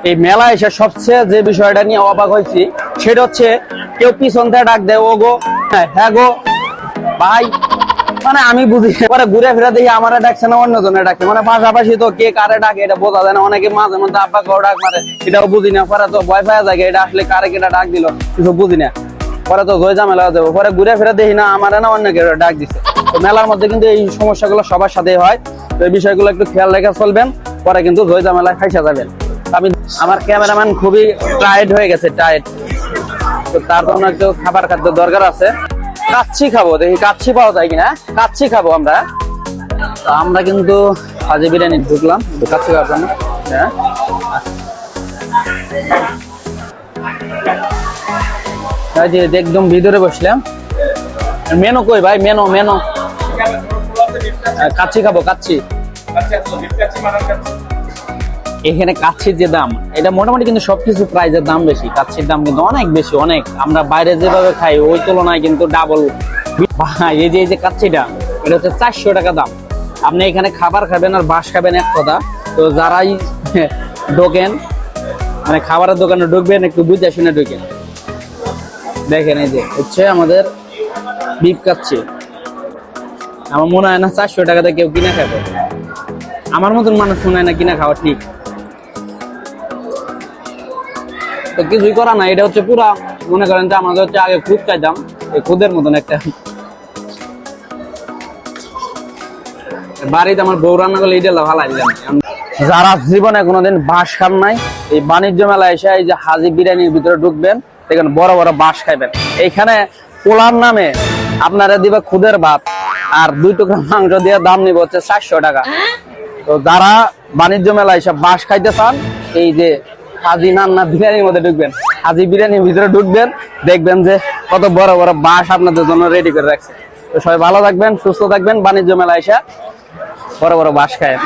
এই মেলা এসে সবচেয়ে যে বিষয়টা নিয়ে অবাক হয়েছি সেটা হচ্ছে কেউ পিছন থেকে ডাক দেয় ও গো, হ্যাঁ গো ভাই, মানে আমি বুঝি পরে ঘুরে ফিরে দেখি আমার ডাকছে না অন্য জনের ডাকে, মানে পাশাপাশি তো কে কারে ডাকে এটা বোঝা যায় না। অনেকে মাঝে মধ্যে আব্বা কেউ ডাক মারে, এটাও বুঝি না। পরে তো ভয় পাওয়া যায় এটা আসলে কারে কেটা ডাক দিল কিছু বুঝি না। পরে তো জয় ঝামেলা হয়ে যাবো, পরে ঘুরে ফিরে দেখি না আমার না অন্য কেউ ডাক দিচ্ছে। তো মেলার মধ্যে কিন্তু এই সমস্যাগুলো সবার সাথে হয়, তো এই বিষয়গুলো একটু খেয়াল রেখে চলবেন, পরে কিন্তু জয় ঝামেলায় ফাইসা যাবেন। আমি আমার ক্যামেরাম্যান খুবই টায়ার্ড হয়ে গেছে, টায়ার্ড, তো তার জন্য একটু খাবার খাদ্য দরকার আছে। কাচ্চি খাবো, দেখি কাচ্চি পাওয়া যায় কিনা। কাচ্চি খাবো আমরা। আমরা কিন্তু হাজি বিরিয়ানি ঢুকলাম কাচ্চি খাওয়ার জন্য। হ্যাঁ, একদম ভিতরে বসলাম। মেনু কই ভাই? মেনু মেনু কাচ্চি খাবো, কাচ্চি। এখানে কাচ্ছির যে দাম, এটা মোটামুটি কিন্তু সবকিছু প্রাইজের দাম বেশি, কাচ্ছির দাম কিন্তু অনেক বেশি, অনেক। আমরা বাইরে যেভাবে খাই ওই তুলনায় কিন্তু ডাবল। এই যে কাচ্ছিটা, এটা হচ্ছে 400 টাকা দাম। আপনি এখানে খাবার খাবেন আর বাস খাবেন এক কথা। তো যারাই ঢোকেন, মানে খাবারের দোকানে ঢুকবেন, একটু বুঝে শুনে ঢুকেন। দেখেন এই যে হচ্ছে আমাদের বিফ কাচ্ছি। আমার মনে হয় না 400 টাকাতে কেউ কিনে খাবে। আমার মতন মানুষ মনে হয় না কিনা খাওয়া ঠিক। তো কিছুই করা না, এটা হচ্ছে পুরা, মনে করেন যে আমাদের হচ্ছে আগে খুদ খাইতাম, এই খুদের মতন একটা। বাড়িতে আমার বউ রান্না করলে এটা ভালো দিলাম। যারা জীবনে কোনোদিন বাঁশ খান নাই, এই বাণিজ্য মেলা এসে এই যে হাজি বিরিয়ানির ভিতরে ঢুকবেন, দেখেন বড় বড় বাঁশ খাইবেন। এইখানে পোলার নামে আপনারা দিবে খুদের ভাত আর 2 টুকরা মাংস দিয়ে দাম নিবে হচ্ছে 400 টাকা। তো যারা বাণিজ্য মেলা এসে বাঁশ খাইতে চান, এই যে হাজি নান্না বিরিয়ানির মধ্যে ঢুকবেন, হাজি বিরিয়ানির ভিতরে ঢুকবেন, দেখবেন যে কত বড় বড় বাঁশ আপনাদের জন্য রেডি করে রাখছে। তো সবাই ভালো থাকবেন, সুস্থ থাকবেন, বাণিজ্য মেলা এসে বড় বড় বাঁশ খায়।